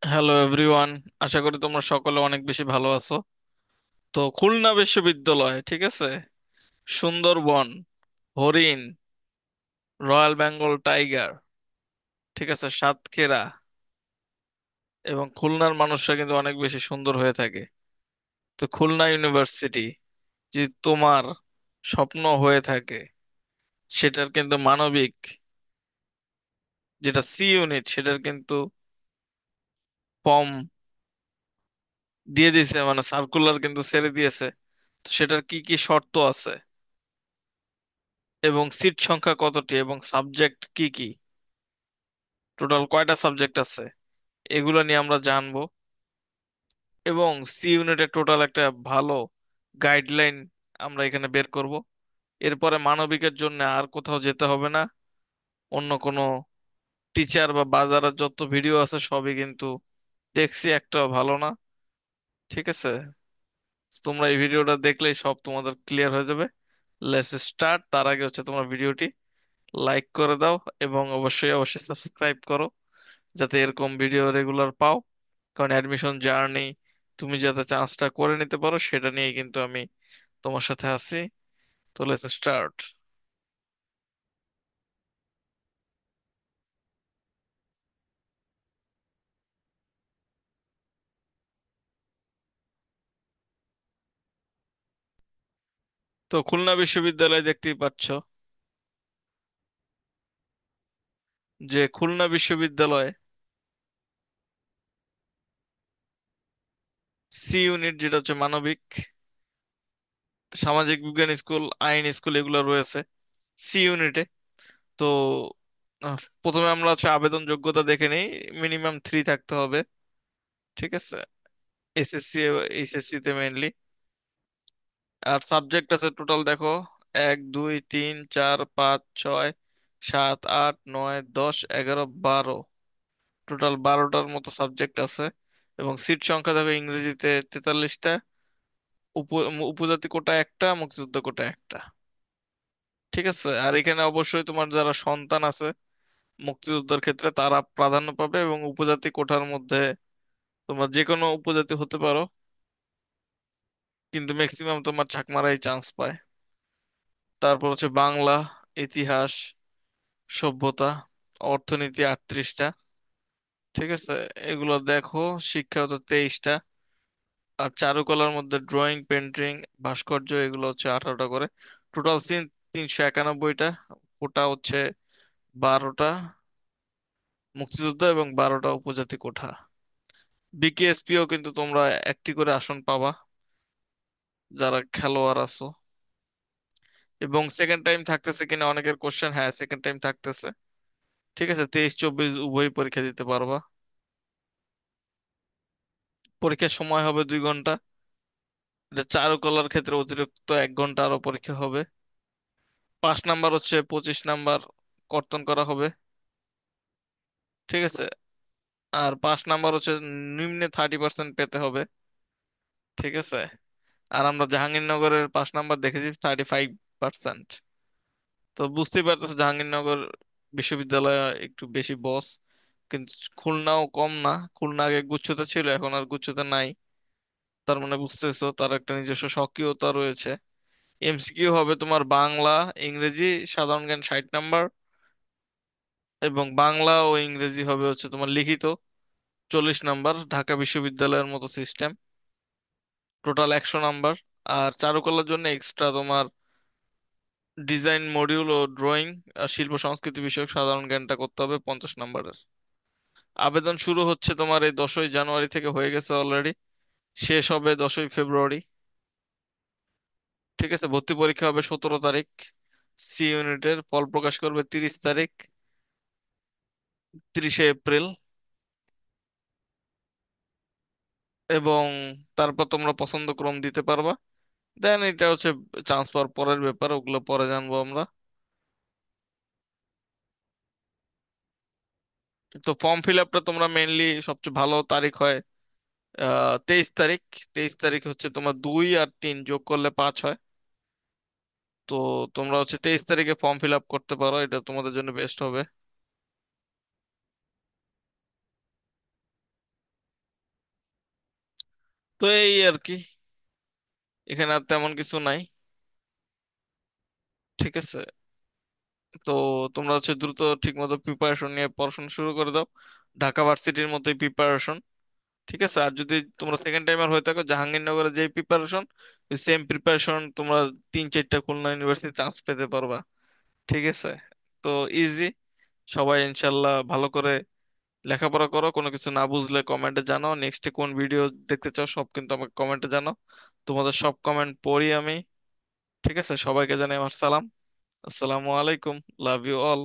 Hello everyone. আশা করি তোমরা সকলে অনেক বেশি ভালো আছো। তো খুলনা বিশ্ববিদ্যালয়, ঠিক আছে, সুন্দরবন, হরিণ, রয়্যাল বেঙ্গল টাইগার, ঠিক আছে, সাতক্ষীরা এবং খুলনার মানুষরা কিন্তু অনেক বেশি সুন্দর হয়ে থাকে। তো খুলনা ইউনিভার্সিটি যদি তোমার স্বপ্ন হয়ে থাকে, সেটার কিন্তু মানবিক যেটা সি ইউনিট সেটার কিন্তু ফর্ম দিয়ে দিয়েছে, মানে সার্কুলার কিন্তু ছেড়ে দিয়েছে। তো সেটার কি কি শর্ত আছে এবং সিট সংখ্যা কতটি এবং সাবজেক্ট কি কি, টোটাল কয়টা সাবজেক্ট আছে, এগুলো নিয়ে আমরা জানবো। এবং সি ইউনিটের টোটাল একটা ভালো গাইডলাইন আমরা এখানে বের করব। এরপরে মানবিকের জন্য আর কোথাও যেতে হবে না। অন্য কোনো টিচার বা বাজারের যত ভিডিও আছে সবই কিন্তু দেখছি, একটাও ভালো না। ঠিক আছে, তোমরা এই ভিডিওটা দেখলেই সব তোমাদের ক্লিয়ার হয়ে যাবে। Let's start. তার আগে হচ্ছে তোমরা ভিডিওটি লাইক করে দাও এবং অবশ্যই অবশ্যই সাবস্ক্রাইব করো, যাতে এরকম ভিডিও রেগুলার পাও। কারণ অ্যাডমিশন জার্নি তুমি যাতে চান্সটা করে নিতে পারো সেটা নিয়েই কিন্তু আমি তোমার সাথে আছি। তো লেটস স্টার্ট। তো খুলনা বিশ্ববিদ্যালয় দেখতেই পাচ্ছ যে খুলনা বিশ্ববিদ্যালয় সি ইউনিট, যেটা হচ্ছে মানবিক, সামাজিক বিজ্ঞান স্কুল, আইন স্কুল এগুলো রয়েছে সি ইউনিটে। তো প্রথমে আমরা হচ্ছে আবেদন যোগ্যতা দেখে নিই। মিনিমাম 3 থাকতে হবে, ঠিক আছে, এসএসসি, এইচএসসি তে মেইনলি। আর সাবজেক্ট আছে টোটাল দেখো, 1 2 3 4 5 6 7 8 9 10 11 12। টোটাল 12টার মতো সাবজেক্ট আছে। এবং সিট সংখ্যা দেখো, ইংরেজিতে 43টা, উপজাতি কোটা একটা, মুক্তিযুদ্ধ কোটা একটা। ঠিক আছে, আর এখানে অবশ্যই তোমার যারা সন্তান আছে মুক্তিযুদ্ধের ক্ষেত্রে তারা প্রাধান্য পাবে, এবং উপজাতি কোটার মধ্যে তোমার যে কোনো উপজাতি হতে পারো, কিন্তু ম্যাক্সিমাম তোমার চাকমারাই চান্স পায়। তারপর হচ্ছে বাংলা, ইতিহাস, সভ্যতা, অর্থনীতি 38টা। ঠিক আছে, এগুলো দেখো। শিক্ষা হচ্ছে 23টা। আর চারুকলার মধ্যে ড্রয়িং, পেন্টিং, ভাস্কর্য এগুলো হচ্ছে 18টা করে। Total scene 391টা। কোটা হচ্ছে 12টা মুক্তিযুদ্ধ এবং 12টা উপজাতি কোঠা। বিকেএসপিও কিন্তু তোমরা একটি করে আসন পাবা যারা খেলোয়াড় আছো। এবং সেকেন্ড টাইম থাকতেছে কিনা অনেকের কোশ্চেন, হ্যাঁ সেকেন্ড টাইম থাকতেছে। ঠিক আছে, 23 24 উভয় পরীক্ষা দিতে পারবা। পরীক্ষার সময় হবে 2 ঘন্টা। এটা চারুকলার ক্ষেত্রে অতিরিক্ত 1 ঘন্টা আরো পরীক্ষা হবে। পাস নাম্বার হচ্ছে 25 নাম্বার কর্তন করা হবে। ঠিক আছে, আর পাস নাম্বার হচ্ছে নিম্নে 30% পেতে হবে। ঠিক আছে, আর আমরা জাহাঙ্গীরনগরের পাস নাম্বার দেখেছি 35%। তো বুঝতেই পারতেছো জাহাঙ্গীরনগর বিশ্ববিদ্যালয় একটু বেশি বস। কিন্তু খুলনাও কম না। খুলনা আগে গুচ্ছতে ছিল, এখন আর গুচ্ছতে নাই। তার মানে বুঝতেছো তার একটা নিজস্ব স্বকীয়তা রয়েছে। এমসিকিউ হবে তোমার বাংলা, ইংরেজি, সাধারণ জ্ঞান 60 নাম্বার, এবং বাংলা ও ইংরেজি হবে হচ্ছে তোমার লিখিত 40 নাম্বার, ঢাকা বিশ্ববিদ্যালয়ের মতো সিস্টেম। Total 100 number. আর চারুকলার জন্য এক্সট্রা তোমার ডিজাইন মডিউল ও ড্রয়িং, শিল্প সংস্কৃতি বিষয়ক সাধারণ জ্ঞানটা করতে হবে 50 নাম্বারের। আবেদন শুরু হচ্ছে তোমার এই 10ই জানুয়ারি থেকে, হয়ে গেছে অলরেডি, শেষ হবে 10ই ফেব্রুয়ারি। ঠিক আছে, ভর্তি পরীক্ষা হবে 17 তারিখ। সি ইউনিটের ফল প্রকাশ করবে 30 তারিখ, 30শে এপ্রিল। এবং তারপর তোমরা পছন্দ ক্রম দিতে পারবা। দেন এটা হচ্ছে চান্স পাওয়ার পরের ব্যাপার, ওগুলো পরে জানবো আমরা। তো ফর্ম ফিল আপটা তোমরা মেইনলি সবচেয়ে ভালো তারিখ হয় 23 তারিখ। 23 তারিখ হচ্ছে তোমার 2 আর 3 যোগ করলে 5 হয়। তো তোমরা হচ্ছে 23 তারিখে ফর্ম ফিল আপ করতে পারো, এটা তোমাদের জন্য বেস্ট হবে। তো এই আর কি, এখানে আর তেমন কিছু নাই। ঠিক আছে, তো তোমরা হচ্ছে দ্রুত ঠিক মতো প্রিপারেশন নিয়ে পড়াশোনা শুরু করে দাও, ঢাকা ভার্সিটির মতোই প্রিপারেশন। ঠিক আছে, আর যদি তোমরা সেকেন্ড টাইমার হয়ে থাকো, জাহাঙ্গীরনগরে যে প্রিপারেশন, সেম প্রিপারেশন তোমরা 3-4টা খুলনা ইউনিভার্সিটি চান্স পেতে পারবা। ঠিক আছে, তো ইজি। সবাই ইনশাল্লাহ ভালো করে লেখাপড়া করো, কোনো কিছু না বুঝলে কমেন্টে জানাও, নেক্সটে কোন ভিডিও দেখতে চাও সব কিন্তু আমাকে কমেন্টে জানাও। তোমাদের সব কমেন্ট পড়ি আমি। ঠিক আছে, সবাইকে জানাই আমার সালাম। আসসালামু আলাইকুম। Love you all.